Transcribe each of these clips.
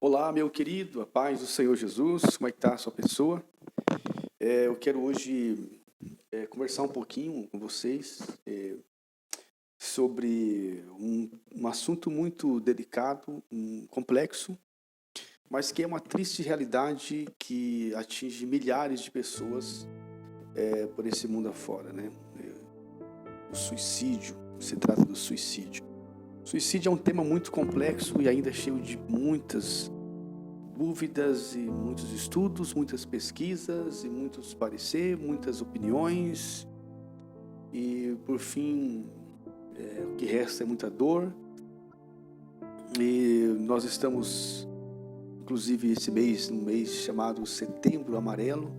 Olá, meu querido, a paz do Senhor Jesus, como é que está a sua pessoa? Eu quero hoje conversar um pouquinho com vocês sobre um assunto muito delicado, complexo, mas que é uma triste realidade que atinge milhares de pessoas por esse mundo afora, né? O suicídio, se trata do suicídio. Suicídio é um tema muito complexo e ainda cheio de muitas dúvidas e muitos estudos, muitas pesquisas e muitos parecer, muitas opiniões e por fim o que resta é muita dor. E nós estamos inclusive esse mês, um mês chamado Setembro Amarelo,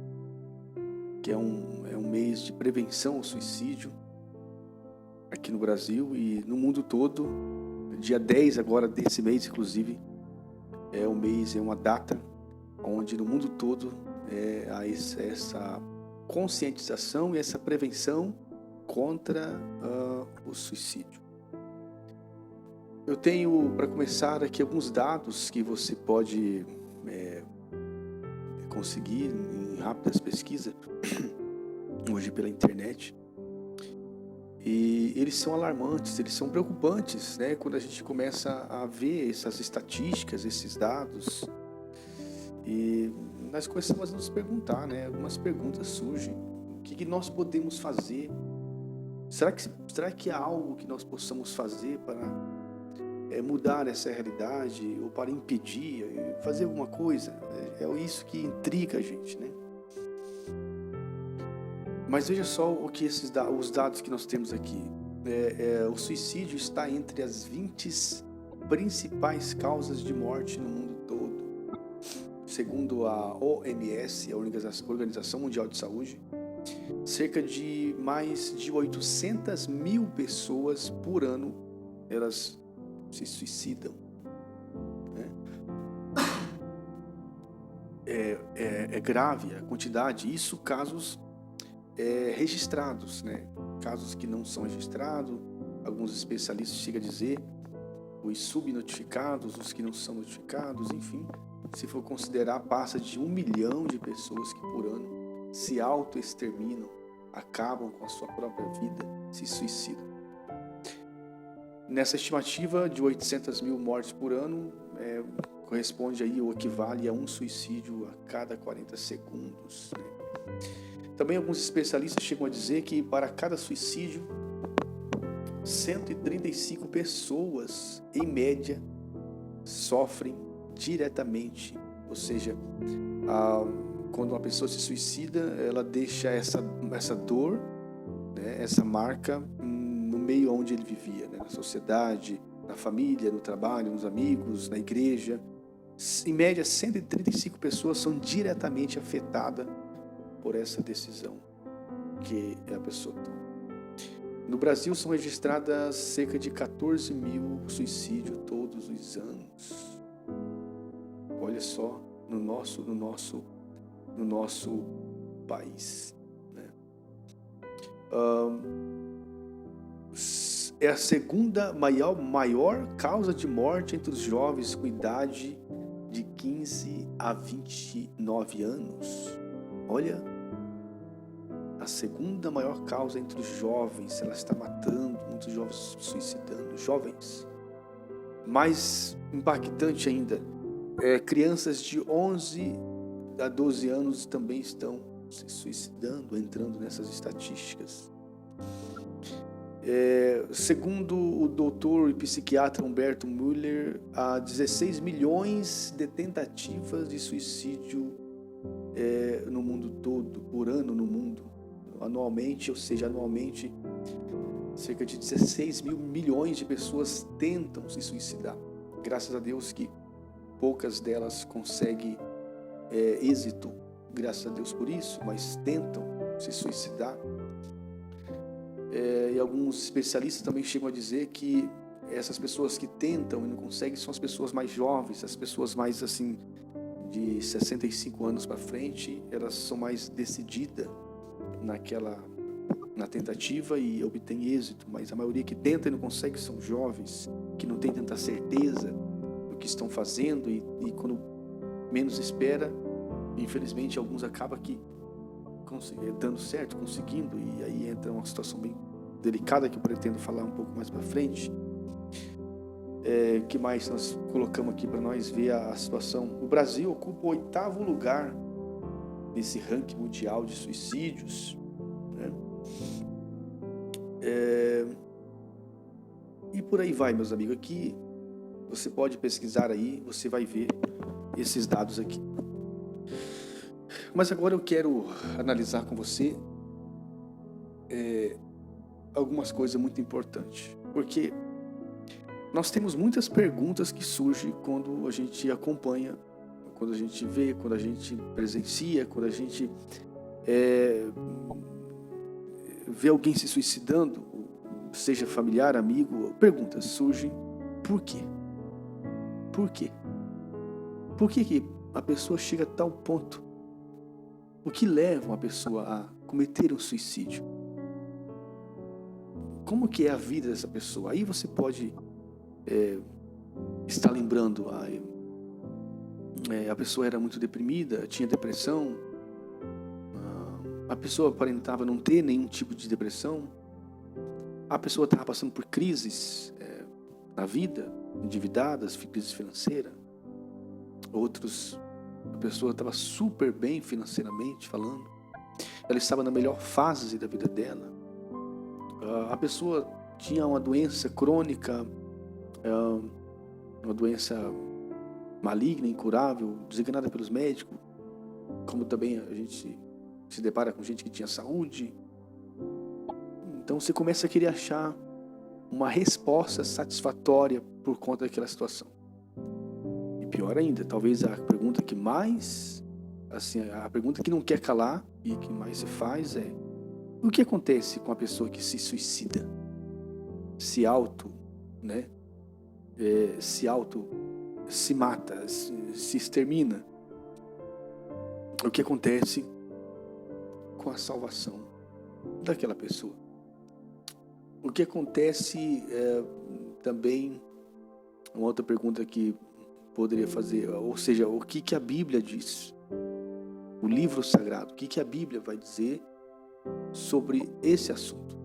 que é um mês de prevenção ao suicídio aqui no Brasil e no mundo todo. Dia 10 agora desse mês inclusive é um mês, é uma data onde no mundo todo há essa conscientização e essa prevenção contra o suicídio. Eu tenho, para começar aqui, alguns dados que você pode conseguir em rápidas pesquisas, hoje pela internet. E eles são alarmantes, eles são preocupantes, né? Quando a gente começa a ver essas estatísticas, esses dados, e nós começamos a nos perguntar, né? Algumas perguntas surgem. O que nós podemos fazer? Será que há algo que nós possamos fazer para mudar essa realidade ou para impedir, fazer alguma coisa? É isso que intriga a gente, né? Mas veja só o que os dados que nós temos aqui. O suicídio está entre as 20 principais causas de morte no mundo todo. Segundo a OMS, a Organização Mundial de Saúde, cerca de mais de 800 mil pessoas por ano, elas se suicidam. É grave a quantidade, isso casos registrados, né? Casos que não são registrados, alguns especialistas chegam a dizer, os subnotificados, os que não são notificados, enfim, se for considerar, passa de 1 milhão de pessoas que por ano se autoexterminam, acabam com a sua própria vida, se suicidam. Nessa estimativa de 800 mil mortes por ano, corresponde aí ou equivale a um suicídio a cada 40 segundos, né? Também alguns especialistas chegam a dizer que para cada suicídio, 135 pessoas, em média, sofrem diretamente. Ou seja, quando uma pessoa se suicida, ela deixa essa dor, né, essa marca no meio onde ele vivia, né, na sociedade, na família, no trabalho, nos amigos, na igreja. Em média, 135 pessoas são diretamente afetadas por essa decisão que a pessoa toma. No Brasil são registradas cerca de 14 mil suicídios todos os anos. Olha só, no nosso país, né? É a segunda maior causa de morte entre os jovens com idade de 15 a 29 anos. Olha, a segunda maior causa entre os jovens, ela está matando muitos jovens, suicidando, jovens. Mais impactante ainda, crianças de 11 a 12 anos também estão se suicidando, entrando nessas estatísticas. Segundo o doutor e psiquiatra Humberto Müller, há 16 milhões de tentativas de suicídio no mundo todo, por ano no mundo, anualmente, cerca de 16 mil milhões de pessoas tentam se suicidar. Graças a Deus que poucas delas conseguem êxito, graças a Deus por isso, mas tentam se suicidar. E alguns especialistas também chegam a dizer que essas pessoas que tentam e não conseguem são as pessoas mais jovens, as pessoas mais assim, de 65 anos para frente, elas são mais decididas na tentativa e obtém êxito, mas a maioria que tenta e não consegue são jovens, que não tem tanta certeza do que estão fazendo e quando menos espera, infelizmente alguns acabam aqui dando certo, conseguindo, e aí entra uma situação bem delicada que eu pretendo falar um pouco mais para frente. Que mais nós colocamos aqui para nós ver a situação? O Brasil ocupa o 8º lugar nesse ranking mundial de suicídios, né? E por aí vai, meus amigos. Aqui você pode pesquisar aí, você vai ver esses dados aqui. Mas agora eu quero analisar com você algumas coisas muito importantes, porque nós temos muitas perguntas que surgem quando a gente acompanha, quando a gente vê, quando a gente presencia, quando a gente vê alguém se suicidando, seja familiar, amigo. Perguntas surgem: por quê? Por quê? Por que a pessoa chega a tal ponto? O que leva uma pessoa a cometer um suicídio? Como que é a vida dessa pessoa? Aí você pode estar lembrando, a pessoa era muito deprimida, tinha depressão, a pessoa aparentava não ter nenhum tipo de depressão, a pessoa estava passando por crises na vida, endividadas, crise financeira. Outros, a pessoa estava super bem financeiramente falando, ela estava na melhor fase da vida dela. A pessoa tinha uma doença crônica, uma doença maligna, incurável, designada pelos médicos, como também a gente se depara com gente que tinha saúde. Então você começa a querer achar uma resposta satisfatória por conta daquela situação. E pior ainda, talvez a pergunta que mais, assim, a pergunta que não quer calar e que mais se faz é: o que acontece com a pessoa que se suicida? Se mata, se extermina. O que acontece com a salvação daquela pessoa? O que acontece também, uma outra pergunta que poderia fazer, ou seja, o que a Bíblia diz? O livro sagrado, o que a Bíblia vai dizer sobre esse assunto,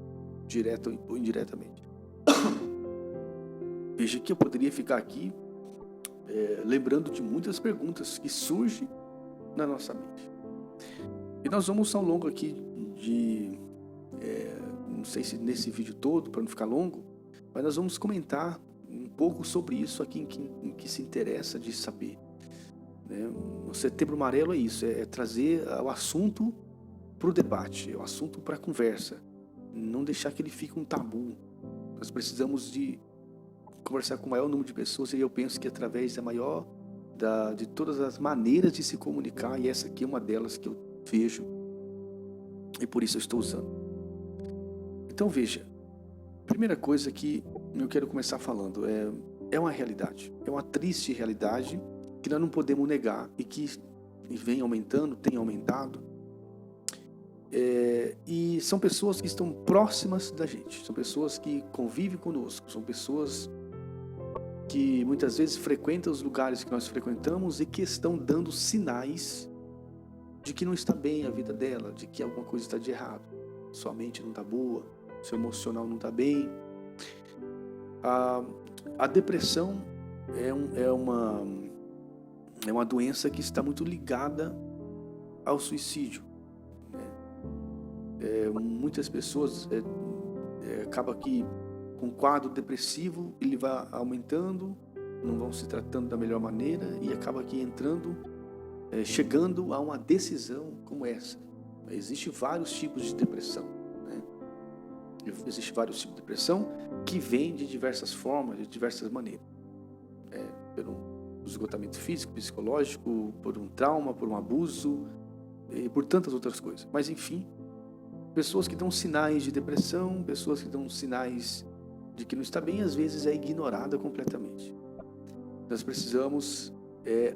direto ou indiretamente? Veja que eu poderia ficar aqui lembrando de muitas perguntas que surgem na nossa mente. E nós vamos ao longo aqui não sei se nesse vídeo todo, para não ficar longo, mas nós vamos comentar um pouco sobre isso aqui em que se interessa de saber. O Setembro Amarelo é isso, é trazer o assunto para o debate, é o assunto para a conversa, não deixar que ele fique um tabu. Nós precisamos de conversar com o maior número de pessoas, e eu penso que através de todas as maneiras de se comunicar, e essa aqui é uma delas que eu vejo, e por isso eu estou usando. Então veja, primeira coisa que eu quero começar falando é uma realidade, é uma triste realidade que nós não podemos negar e que vem aumentando, tem aumentado. E são pessoas que estão próximas da gente, são pessoas que convivem conosco, são pessoas que muitas vezes frequentam os lugares que nós frequentamos e que estão dando sinais de que não está bem a vida dela, de que alguma coisa está de errado. Sua mente não está boa, seu emocional não está bem. A depressão é uma doença que está muito ligada ao suicídio. Muitas pessoas acabam que com um quadro depressivo ele vai aumentando, não vão se tratando da melhor maneira e acaba aqui chegando a uma decisão como essa. Existem vários tipos de depressão, né? Existem vários tipos de depressão que vêm de diversas formas, de diversas maneiras. Pelo esgotamento físico, psicológico, por um trauma, por um abuso e por tantas outras coisas. Mas enfim, pessoas que dão sinais de depressão, pessoas que dão sinais de que não está bem, às vezes é ignorada completamente. Nós precisamos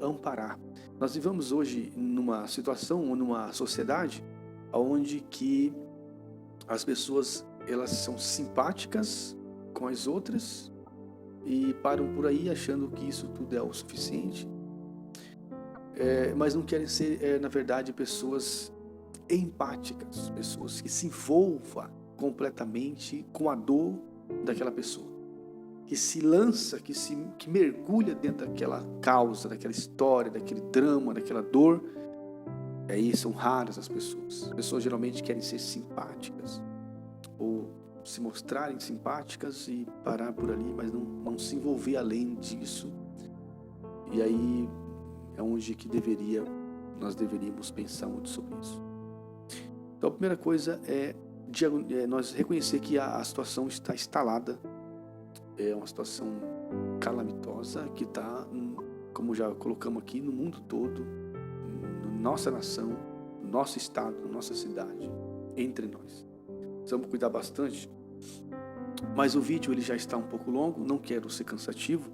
amparar. Nós vivemos hoje numa situação, numa sociedade onde que as pessoas elas são simpáticas com as outras e param por aí achando que isso tudo é o suficiente, mas não querem ser, na verdade, pessoas empáticas, pessoas que se envolvam completamente com a dor daquela pessoa, que se lança, que mergulha dentro daquela causa, daquela história, daquele drama, daquela dor. Aí são raras as pessoas. As pessoas geralmente querem ser simpáticas ou se mostrarem simpáticas e parar por ali, mas não se envolver além disso. E aí é onde que nós deveríamos pensar muito sobre isso. Então a primeira coisa é nós reconhecer que a situação está instalada, é uma situação calamitosa que está, como já colocamos aqui, no mundo todo, na nossa nação, no nosso estado, na nossa cidade, entre nós. Precisamos cuidar bastante, mas o vídeo ele já está um pouco longo, não quero ser cansativo,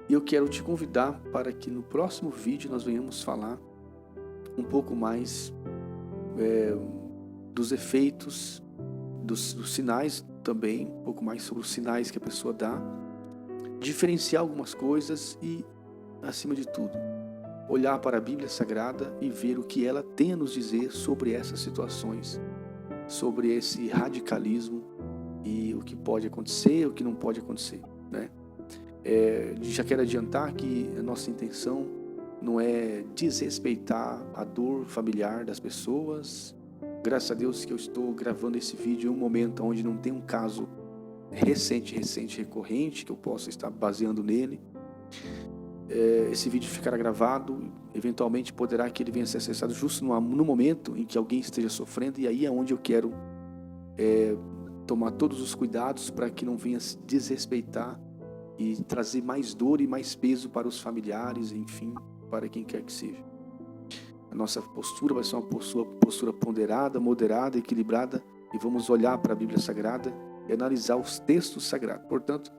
e eu quero te convidar para que no próximo vídeo nós venhamos falar um pouco mais dos efeitos, dos sinais também, um pouco mais sobre os sinais que a pessoa dá, diferenciar algumas coisas e, acima de tudo, olhar para a Bíblia Sagrada e ver o que ela tem a nos dizer sobre essas situações, sobre esse radicalismo e o que pode acontecer, o que não pode acontecer, né? Já quero adiantar que a nossa intenção não é desrespeitar a dor familiar das pessoas. Graças a Deus que eu estou gravando esse vídeo em um momento onde não tem um caso recente, recorrente, que eu possa estar baseando nele. Esse vídeo ficará gravado, eventualmente poderá que ele venha ser acessado justo no momento em que alguém esteja sofrendo, e aí é onde eu quero tomar todos os cuidados para que não venha desrespeitar e trazer mais dor e mais peso para os familiares, enfim, para quem quer que seja. A nossa postura vai ser uma postura ponderada, moderada, equilibrada, e vamos olhar para a Bíblia Sagrada e analisar os textos sagrados. Portanto,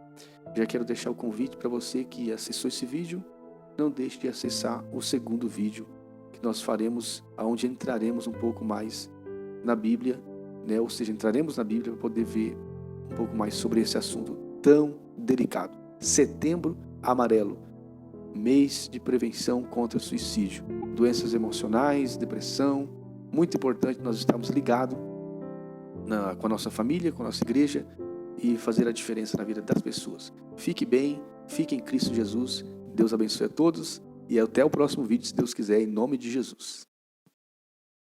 já quero deixar o convite para você que acessou esse vídeo, não deixe de acessar o segundo vídeo que nós faremos, onde entraremos um pouco mais na Bíblia, né? Ou seja, entraremos na Bíblia para poder ver um pouco mais sobre esse assunto tão delicado. Setembro Amarelo, mês de prevenção contra o suicídio, doenças emocionais, depressão. Muito importante nós estarmos ligados com a nossa família, com a nossa igreja, e fazer a diferença na vida das pessoas. Fique bem, fique em Cristo Jesus. Deus abençoe a todos e até o próximo vídeo, se Deus quiser, em nome de Jesus.